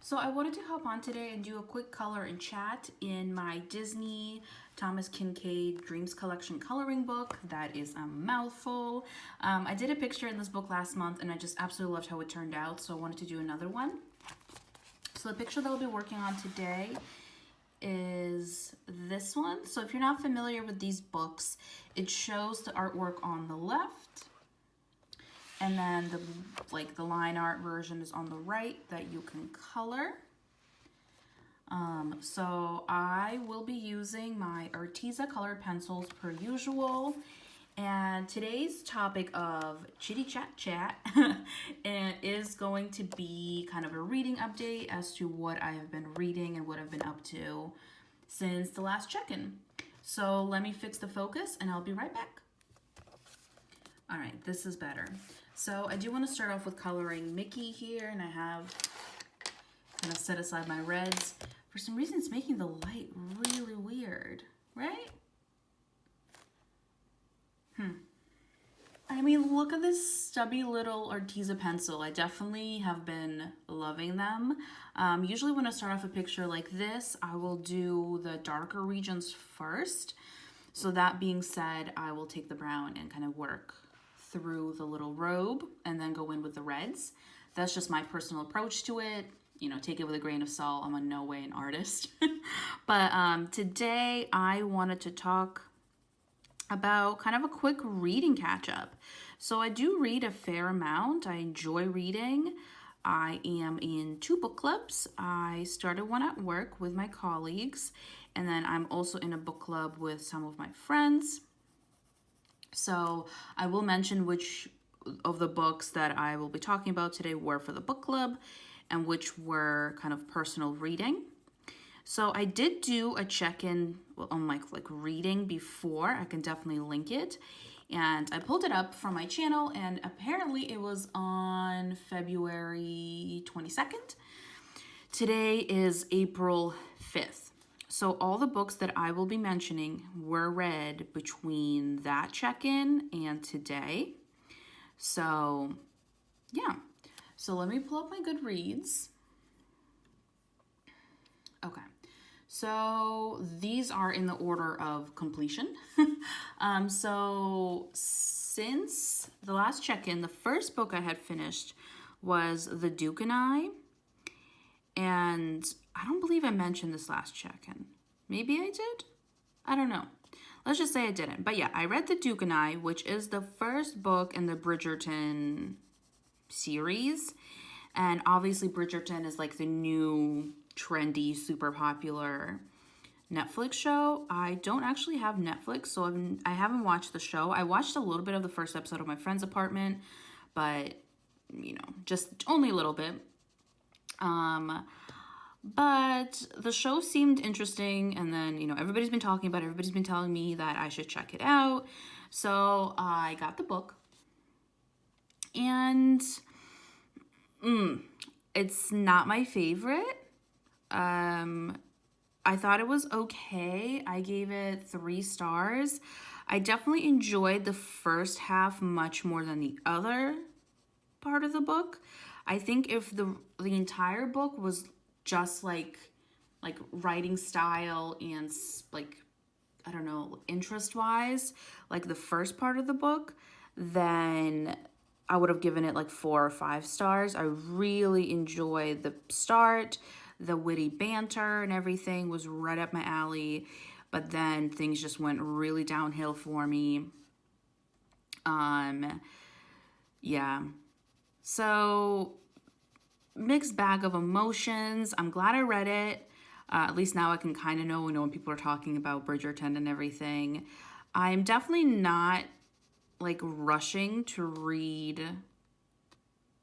So I wanted to hop on today and do a quick color and chat in my Disney Thomas Kinkade Dreams Collection coloring book. That is a mouthful. I did a picture in this book last month and I just absolutely loved how it turned out, so I wanted to do another one. So the picture that I'll be working on today is this one. So if you're not familiar with these books, it shows the artwork on the left, and then the line art version is on the right that you can color. So I will be using my Arteza colored pencils per usual. And today's topic of chitty chat and is going to be kind of a reading update as to what I have been reading and what I've been up to since the last check-in. So let me fix the focus and I'll be right back. All right, this is better. So I do want to start off with coloring Mickey here, and I have kind of set aside my reds. For some reason, it's making the light really weird, right? I mean, look at this stubby little Arteza pencil. I definitely have been loving them. Usually when I start off a picture like this, I will do the darker regions first. So that being said, I will take the brown and kind of work through the little robe and then go in with the reds. That's just my personal approach to it. You know, take it with a grain of salt. I'm in no way an artist. But today I wanted to talk about kind of a quick reading catch-up. So I do read a fair amount. I enjoy reading. I am in 2 book clubs. I started one at work with my colleagues, and then I'm also in a book club with some of my friends. So I will mention which of the books that I will be talking about today were for the book club and which were kind of personal reading. So I did do a check-in on my reading before. I can definitely link it. And I pulled it up from my channel, and apparently it was on February 22nd. Today is April 5th. So all the books that I will be mentioning were read between that check-in and today. So yeah. So let me pull up my Goodreads. Okay. So these are in the order of completion. So since the last check-in, the first book I had finished was The Duke and I. And I don't believe I mentioned this last check-in. Maybe I did? I don't know. Let's just say I didn't. But yeah, I read The Duke and I, which is the first book in the Bridgerton series. And obviously Bridgerton is like the new trendy, super popular Netflix show. I don't actually have Netflix, so I haven't watched the show. I watched a little bit of the first episode of my friend's apartment, but, you know, just only a little bit. But the show seemed interesting, and then, you know, everybody's been talking about it. Everybody's been telling me that I should check it out. So I got the book, and it's not my favorite. I thought it was okay. I gave it 3 stars. I definitely enjoyed the first half much more than the other part of the book. I think if the entire book was just like writing style and I don't know, interest-wise, like the first part of the book, then I would have given it 4 or 5 stars. I really enjoyed the start. The witty banter and everything was right up my alley, but then things just went really downhill for me. Yeah. So mixed bag of emotions. I'm glad I read it. At least now I can kind of know when people are talking about Bridgerton and everything. I'm definitely not rushing to read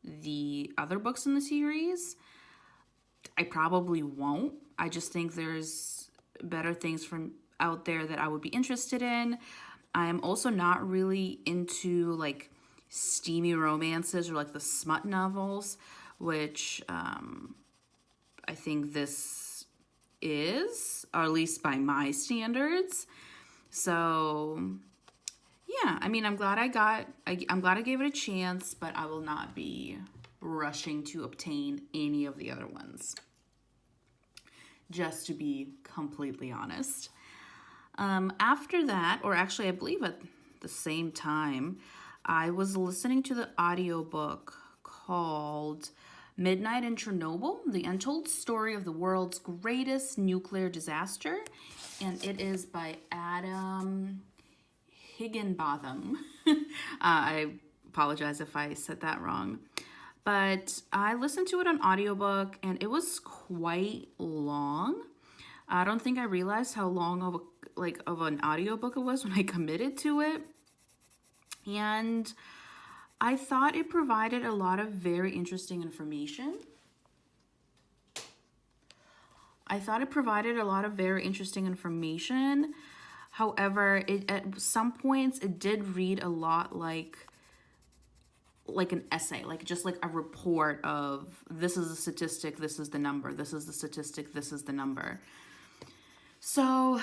the other books in the series. I probably won't. I just think there's better things from out there that I would be interested in. I am also not really into steamy romances or the smut novels, which I think this is, or at least by my standards. So yeah, I mean, I'm glad I gave it a chance, but I will not be rushing to obtain any of the other ones. just to be completely honest. After that, or actually I believe at the same time, I was listening to the audiobook called Midnight in Chernobyl, the untold story of the world's greatest nuclear disaster. And it is by Adam Higginbotham. I apologize if I said that wrong. But I listened to it on audiobook and it was quite long. I don't think I realized how long of an audiobook it was when I committed to it. And I thought it provided a lot of very interesting information. However, at some points it did read a lot like an essay, just like a report of this is a statistic, this is the number, this is the statistic, this is the number. So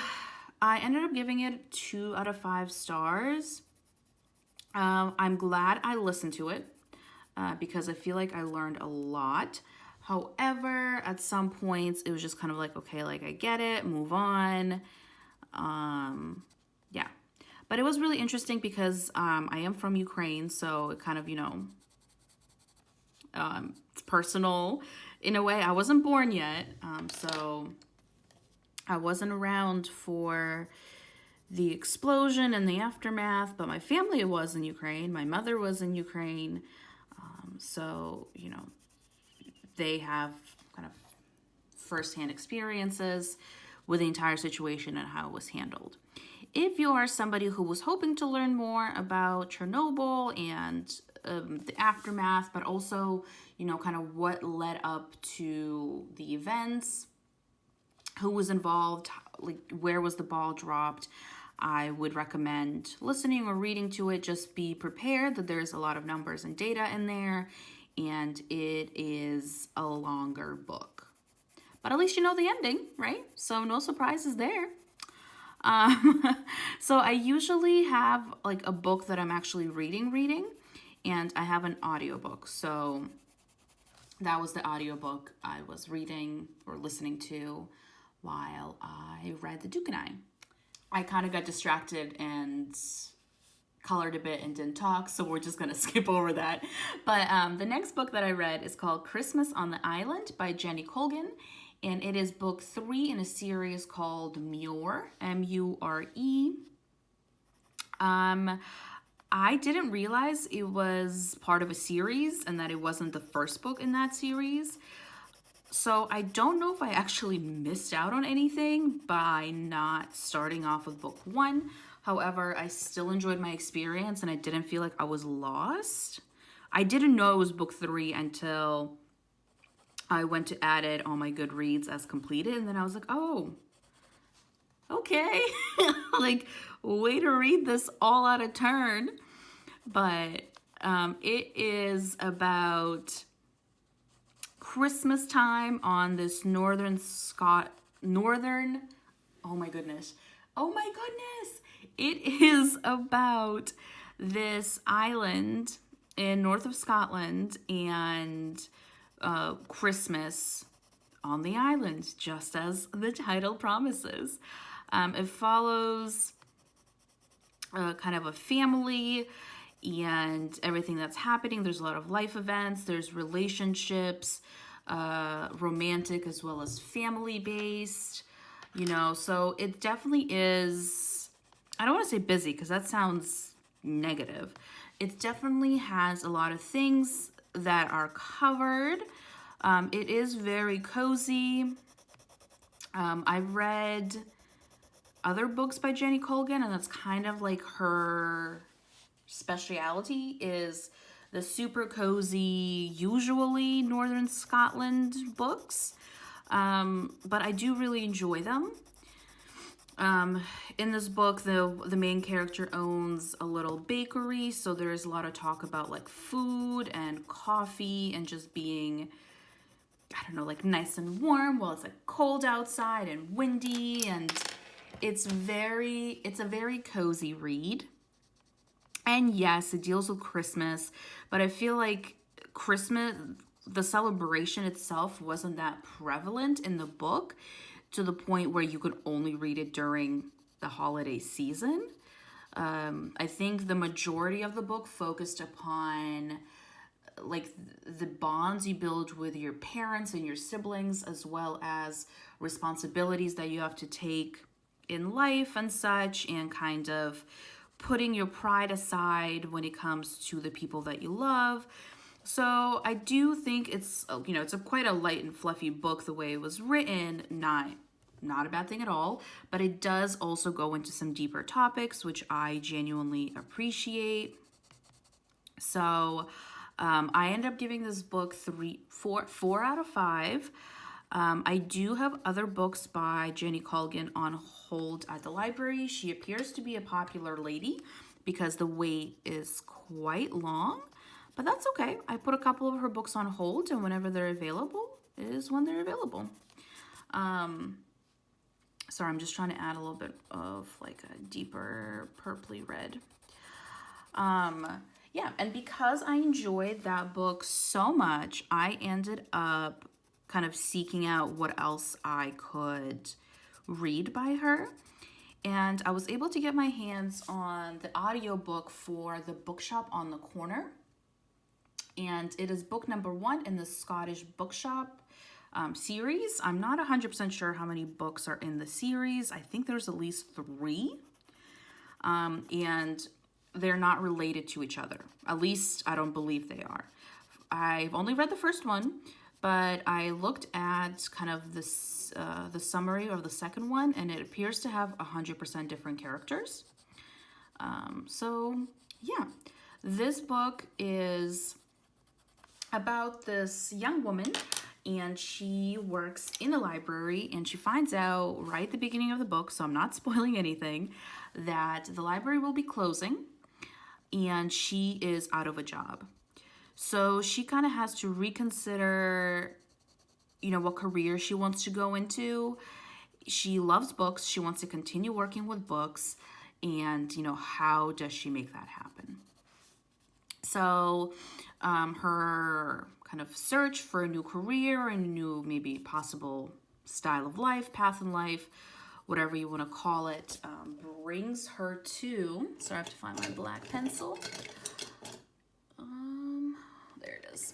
I ended up giving it 2 out of 5 stars. I'm glad I listened to it because I feel like I learned a lot. However, at some points it was just kind of like, okay, like I get it, move on. Yeah. But it was really interesting because I am from Ukraine, so it kind of, it's personal in a way. I wasn't born yet, so I wasn't around for the explosion and the aftermath, but my family was in Ukraine. My mother was in Ukraine, so, they have kind of firsthand experiences with the entire situation and how it was handled. If you are somebody who was hoping to learn more about Chernobyl and the aftermath, but also, kind of what led up to the events, who was involved, like where was the ball dropped, I would recommend listening or reading to it. Just be prepared that there's a lot of numbers and data in there, and it is a longer book. But at least you know the ending, right? So no surprises there. So I usually have like a book that I'm actually reading, and I have an audiobook. So that was the audiobook I was reading or listening to while I read The Duke and I kind of got distracted and colored a bit and didn't talk, so we're just gonna skip over that. But the next book that I read is called Christmas on the Island by Jenny Colgan. And it is book 3 in a series called Mure, M-U-R-E. I didn't realize it was part of a series and that it wasn't the first book in that series. So I don't know if I actually missed out on anything by not starting off with book 1. However, I still enjoyed my experience and I didn't feel like I was lost. I didn't know it was book 3 until I went to add it on my Goodreads as completed, and then I was like, oh, okay. Like, way to read this all out of turn. But it is about Christmas time on this northern, oh my goodness. It is about this island in north of Scotland and Christmas on the island, just as the title promises. It follows kind of a family and everything that's happening. There's a lot of life events, there's relationships, romantic as well as family-based, so it definitely is, I don't want to say busy because that sounds negative. It definitely has a lot of things that are covered. It is very cozy. I've read other books by Jenny Colgan, and that's kind of like her speciality, is the super cozy, usually Northern Scotland books. But I do really enjoy them. In this book, the main character owns a little bakery, so there's a lot of talk about like food and coffee and just being, I don't know, like nice and warm while it's like cold outside and windy, and it's a very cozy read. And yes, it deals with Christmas, but I feel like Christmas, the celebration itself wasn't that prevalent in the book. to the point where you could only read it during the holiday season. I think the majority of the book focused upon like the bonds you build with your parents and your siblings, as well as responsibilities that you have to take in life and such, and kind of putting your pride aside when it comes to the people that you love. So I do think it's, it's quite a light and fluffy book the way it was written. Not a bad thing at all, but it does also go into some deeper topics, which I genuinely appreciate. So I ended up giving this book 4 out of 5. I do have other books by Jenny Colgan on hold at the library. She appears to be a popular lady because the wait is quite long, but that's okay. I put a couple of her books on hold, and whenever they're available is when they're available. Sorry, I'm just trying to add a little bit of like a deeper purpley red. Yeah, and because I enjoyed that book so much, I ended up kind of seeking out what else I could read by her. And I was able to get my hands on the audiobook for The Bookshop on the Corner. And it is book number 1 in the Scottish Bookshop series. I'm not 100% sure how many books are in the series. I think there's at least 3. And they're not related to each other. At least I don't believe they are. I've only read the first one, but I looked at kind of this the summary of the second one, and it appears to have 100% different characters. So yeah, this book is about this young woman, and she works in a library, and she finds out right at the beginning of the book, so I'm not spoiling anything, that the library will be closing, and she is out of a job. So she kind of has to reconsider, what career she wants to go into. She loves books. She wants to continue working with books. And, how does she make that happen? So her kind of search for a new career and a new maybe possible style of life, path in life, whatever you want to call it, brings her to, so I have to find my black pencil. There it is.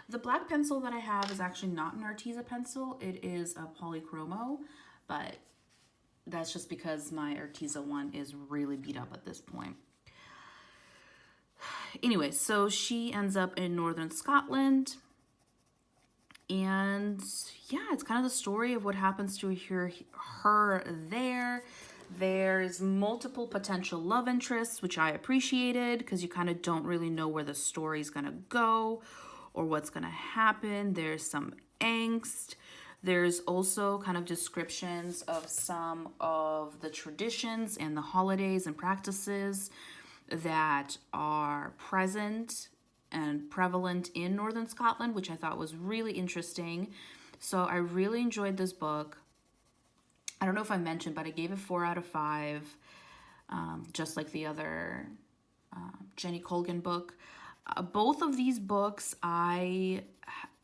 The black pencil that I have is actually not an Arteza pencil. It is a polychromo, but that's just because my Arteza one is really beat up at this point. Anyway, so she ends up in northern Scotland. And yeah, it's kind of the story of what happens to her there. There's multiple potential love interests, which I appreciated because you kind of don't really know where the story's going to go or what's going to happen. There's some angst. There's also kind of descriptions of some of the traditions and the holidays and practices that are present and prevalent in northern Scotland, which I thought was really interesting. So I really enjoyed this book. I don't know if I mentioned, but I gave it 4 out of 5, just like the other Jenny Colgan book. Both of these books I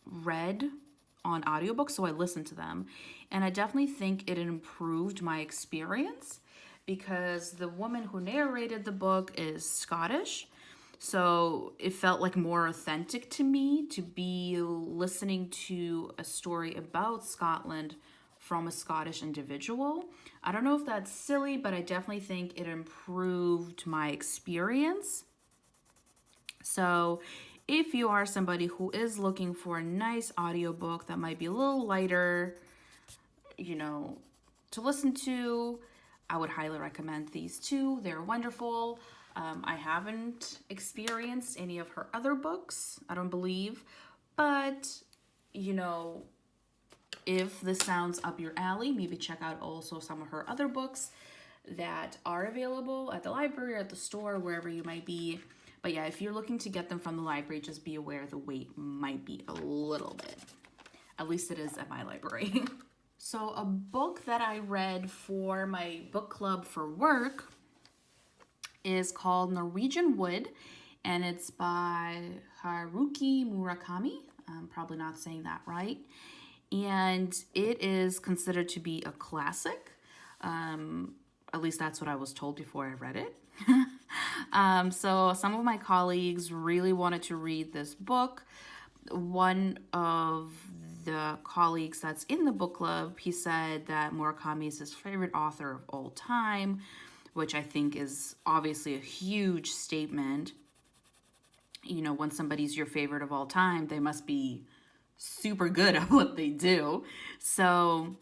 read on audiobook, so I listened to them. And I definitely think it improved my experience because the woman who narrated the book is Scottish. So it felt like more authentic to me to be listening to a story about Scotland from a Scottish individual. I don't know if that's silly, but I definitely think it improved my experience. So if you are somebody who is looking for a nice audiobook that might be a little lighter, to listen to, I would highly recommend these two. They're wonderful. I haven't experienced any of her other books, I don't believe, but, if this sounds up your alley, maybe check out also some of her other books that are available at the library or at the store, wherever you might be. But yeah, if you're looking to get them from the library, just be aware the wait might be a little bit. At least it is at my library. So a book that I read for my book club for work is called Norwegian Wood, and it's by Haruki Murakami. I'm probably not saying that right. and it is considered to be a classic. At least that's what I was told before I read it. So some of my colleagues really wanted to read this book. One of the colleagues that's in the book club, he said that Murakami is his favorite author of all time, which I think is obviously a huge statement. You know, when somebody's your favorite of all time, they must be super good at what they do. So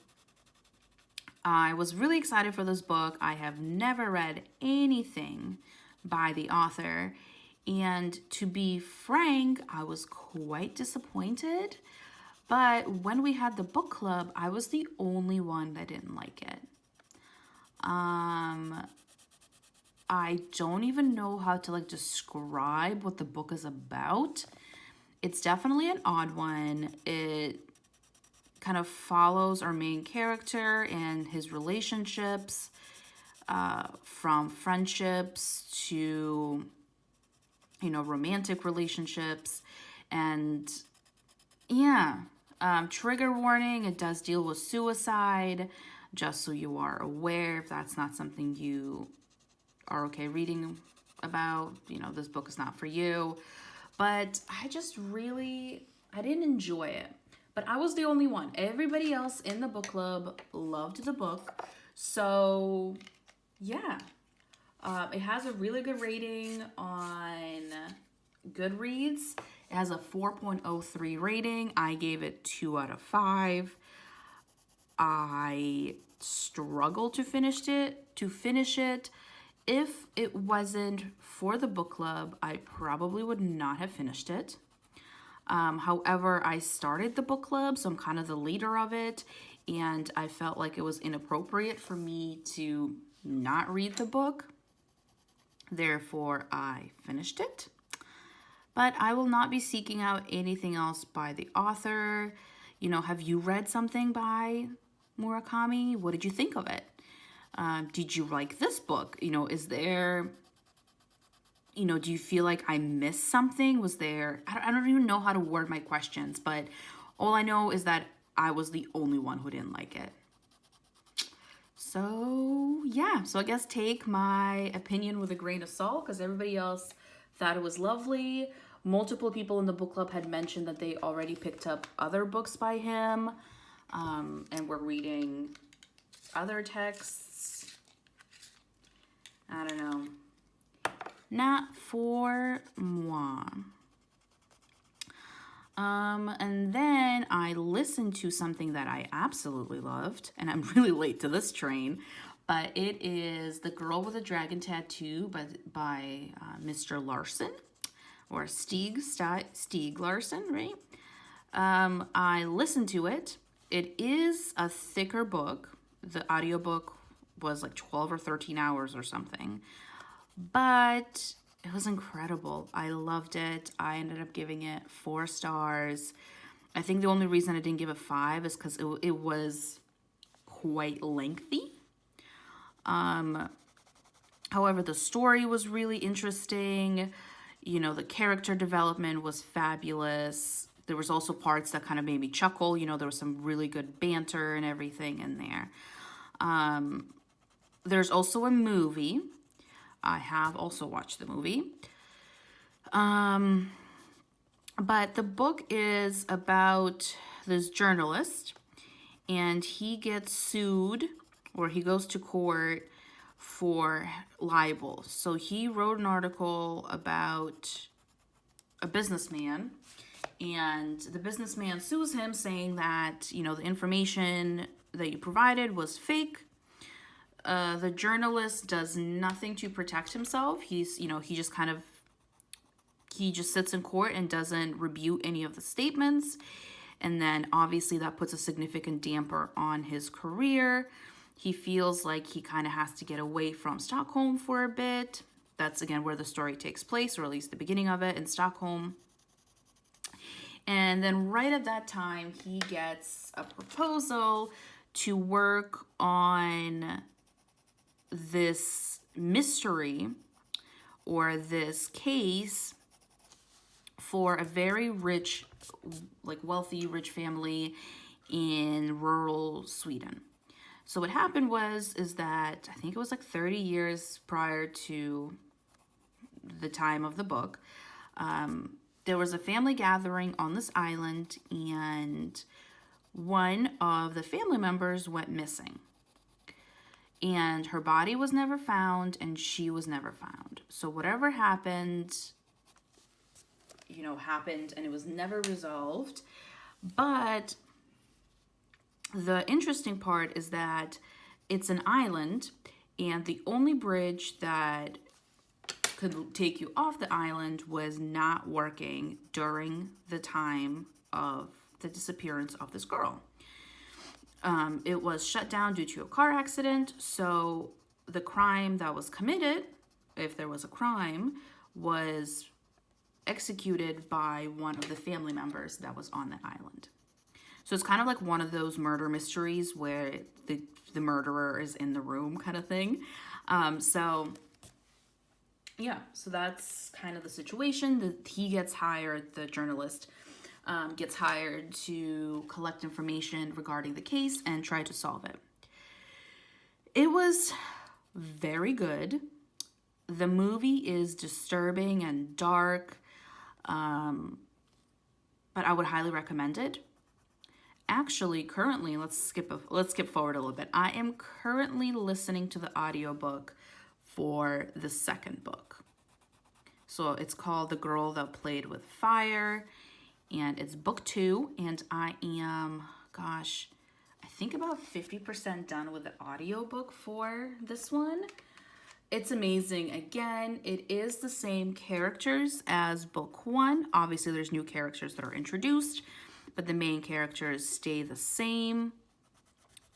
I was really excited for this book. I have never read anything by the author. And to be frank, I was quite disappointed. But when we had the book club, I was the only one that didn't like it. I don't even know how to like describe what the book is about. It's definitely an odd one. It kind of follows our main character and his relationships, from friendships to, you know, romantic relationships. And yeah, trigger warning, it does deal with suicide, just so you are aware if that's not something you are okay reading about. You know, this book is not for you. But I didn't enjoy it. But I was the only one. Everybody else in the book club loved the book. So, yeah. It has a really good rating on Goodreads. It has a 4.03 rating. I gave it 2 out of 5. I struggled to finish it. If it wasn't for the book club, I probably would not have finished it. However, I started the book club, so I'm kind of the leader of it, and I felt like it was inappropriate for me to not read the book. Therefore, I finished it. But I will not be seeking out anything else by the author. You know, have you read something by Murakami? What did you think of it? Did you like this book? You know, is there, you know, do you feel like I missed something? Was there, I don't even know how to word my questions, but all I know is that I was the only one who didn't like it. So, yeah. So I guess take my opinion with a grain of salt, because everybody else thought it was lovely. Multiple people in the book club had mentioned that they already picked up other books by him, and were reading other texts. I don't know. Not for moi. And then I listened to something that I absolutely loved, and I'm really late to this train, but it is The Girl with a Dragon Tattoo by Mr. Larson, or Stieg Larsson, right? I listened to it. It is a thicker book. The audiobook was like 12 or 13 hours or something, but it was incredible. I loved it. I ended up giving it 4 stars. I think the only reason I didn't give it 5 is because it was quite lengthy. However, the story was really interesting. You know, the character development was fabulous. There was also parts that kind of made me chuckle. You know, there was some really good banter and everything in there. There's also a movie. I have also watched the movie. But the book is about this journalist, and he gets sued, or he goes to court for libel. So he wrote an article about a businessman, and the businessman sues him, saying that, you know, the information that you provided was fake. The journalist does nothing to protect himself. He just sits in court and doesn't rebut any of the statements. And then obviously that puts a significant damper on his career. He feels like he kind of has to get away from Stockholm for a bit. That's again where the story takes place, or at least the beginning of it, in Stockholm. And then right at that time, he gets a proposal to work on this mystery, or this case, for a very rich, like wealthy, rich family. in rural Sweden. So what happened is that I think it was like 30 years prior to the time of the book, there was a family gathering on this island, and one of the family members went missing. And her body was never found, and she was never found. So whatever happened, happened, and it was never resolved. But the interesting part is that it's an island, and the only bridge that could take you off the island was not working during the time of the disappearance of this girl. It was shut down due to a car accident, so the crime that was committed, if there was a crime, was executed by one of the family members that was on the island. So it's kind of like one of those murder mysteries where the murderer is in the room kind of thing. So that's kind of the situation. He gets hired, the journalist gets hired to collect information regarding the case and try to solve it. It was very good. The movie is disturbing and dark, but I would highly recommend it. Actually, currently, let's skip forward a little bit. I am currently listening to the audiobook for the second book. So it's called The Girl That Played with Fire, and it's book 2, and I am, I think about 50% done with the audiobook for this one. It's amazing. Again, it is the same characters as book 1. Obviously, there's new characters that are introduced, but the main characters stay the same.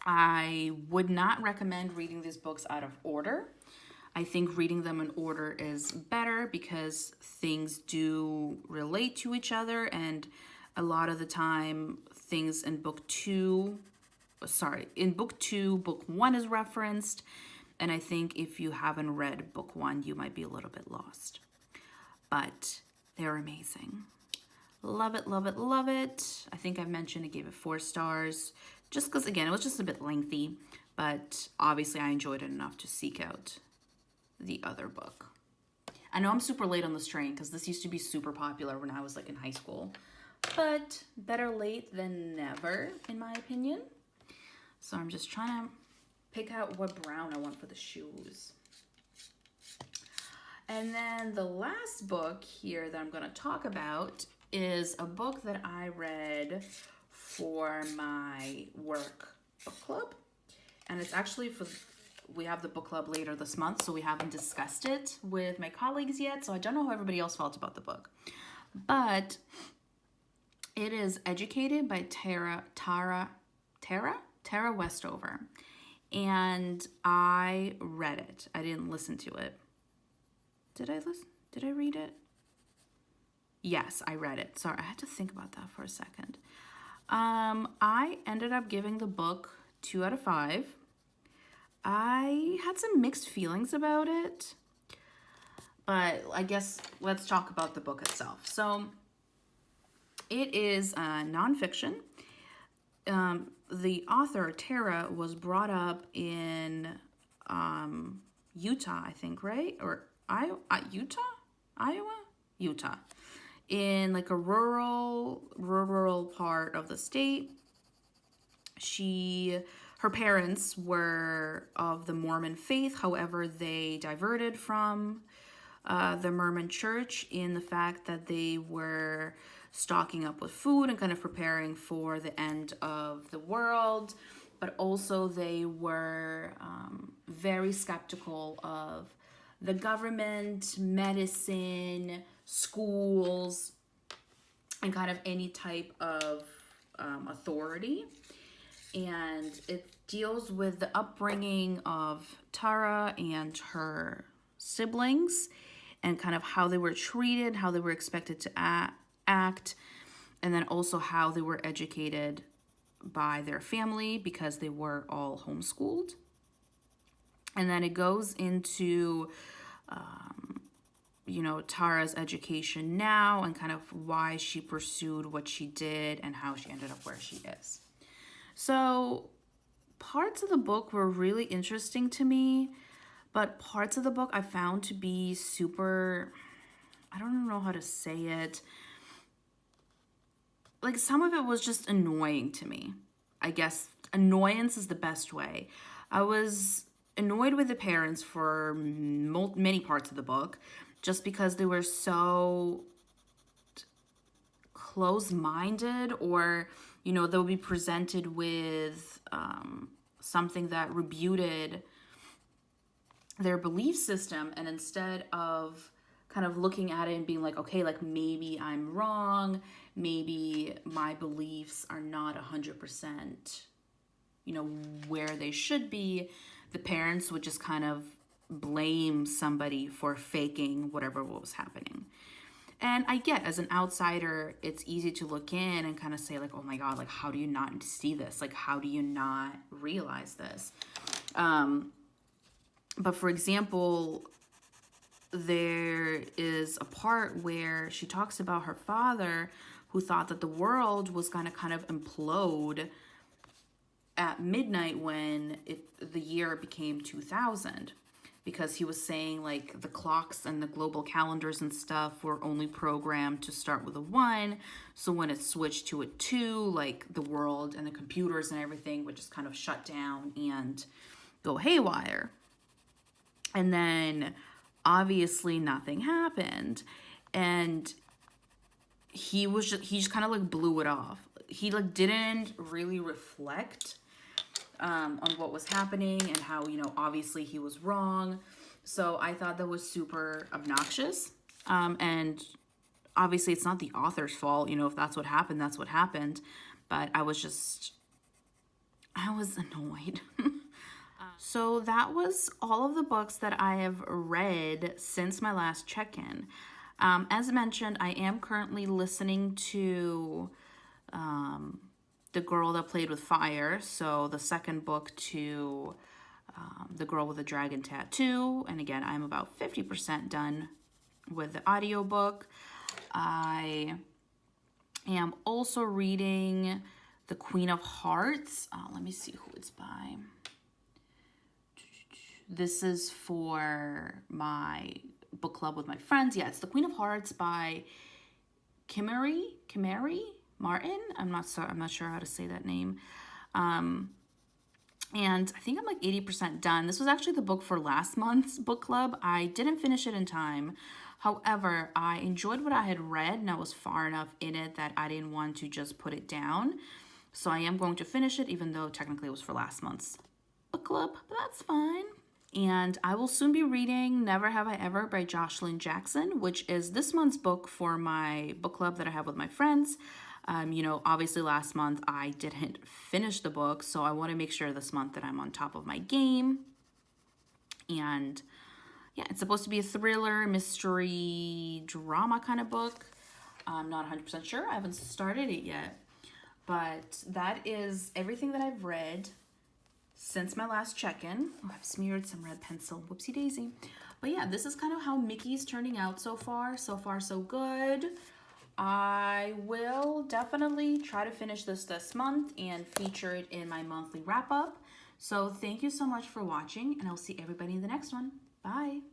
I would not recommend reading these books out of order. I think reading them in order is better because things do relate to each other, and a lot of the time things in book 2, book 1 is referenced, and I think if you haven't read book 1, you might be a little bit lost. But they're amazing. Love it, love it, love it. I think I've mentioned I gave it 4 stars, just because, again, it was just a bit lengthy, but obviously I enjoyed it enough to seek out the other book. I know I'm super late on this train because this used to be super popular when I was like in high school, but better late than never, in my opinion. So I'm just trying to pick out what brown I want for the shoes. And then the last book here that I'm going to talk about is a book that I read for my work book club. And it's actually we have the book club later this month, so we haven't discussed it with my colleagues yet, so I don't know how everybody else felt about the book. But it is Educated by Tara Westover. And I read it. I didn't listen to it. Did I listen? Did I read it? Yes, I read it. Sorry, I had to think about that for a second. I ended up giving the book 2 out of 5. I had some mixed feelings about it, but I guess let's talk about the book itself. So it is nonfiction. The author, Tara, was brought up in Utah, I think, right? Or Utah. In like a rural part of the state. Her parents were of the Mormon faith. However, they diverted from the Mormon church in the fact that they were stocking up with food and kind of preparing for the end of the world. But also they were very skeptical of the government, medicine, schools, and kind of any type of authority. And it deals with the upbringing of Tara and her siblings and kind of how they were treated, how they were expected to act, and then also how they were educated by their family because they were all homeschooled. And then it goes into, Tara's education now and kind of why she pursued what she did and how she ended up where she is. So parts of the book were really interesting to me, but parts of the book I found to be super, I don't know how to say it. Like some of it was just annoying to me. I guess annoyance is the best way. I was annoyed with the parents for many parts of the book just because they were so close-minded, or they'll be presented with something that rebuted their belief system, and instead of kind of looking at it and being like, okay, like maybe I'm wrong, maybe my beliefs are not 100% where they should be, the parents would just kind of blame somebody for faking whatever was happening. And I get, as an outsider, it's easy to look in and kind of say like, oh my God, like how do you not see this? Like how do you not realize this? But for example, there is a part where she talks about her father who thought that the world was going to kind of implode at midnight when the year became 2000, because he was saying like the clocks and the global calendars and stuff were only programmed to start with a 1. So when it switched to a 2, like the world and the computers and everything would just kind of shut down and go haywire. And then obviously nothing happened. And he just kind of like blew it off. He like didn't really reflect on what was happening and how, obviously he was wrong. So I thought that was super obnoxious. And obviously it's not the author's fault, if that's what happened, that's what happened. But I was annoyed. So that was all of the books that I have read since my last check-in. As mentioned, I am currently listening to The Girl That Played with Fire, so the second book to The Girl with the Dragon Tattoo. And again, I'm about 50% done with the audiobook. I am also reading The Queen of Hearts. Let me see who it's by. This is for my book club with my friends. Yeah, it's The Queen of Hearts by Kimmery Martin. I'm not sure how to say that name. And I think I'm like 80% done. This was actually the book for last month's book club. I didn't finish it in time. However, I enjoyed what I had read, and I was far enough in it that I didn't want to just put it down. So I am going to finish it, even though technically it was for last month's book club, but that's fine. And I will soon be reading Never Have I Ever by Jocelyn Jackson, which is this month's book for my book club that I have with my friends. Obviously last month I didn't finish the book, so I want to make sure this month that I'm on top of my game. And yeah, it's supposed to be a thriller, mystery, drama kind of book. I'm not 100% sure. I haven't started it yet. But that is everything that I've read since my last check-in. Oh, I've smeared some red pencil. Whoopsie daisy. But yeah, this is kind of how Mickey's turning out so far. So far, so good. I will definitely try to finish this month and feature it in my monthly wrap-up. So thank you so much for watching, and I'll see everybody in the next one. Bye.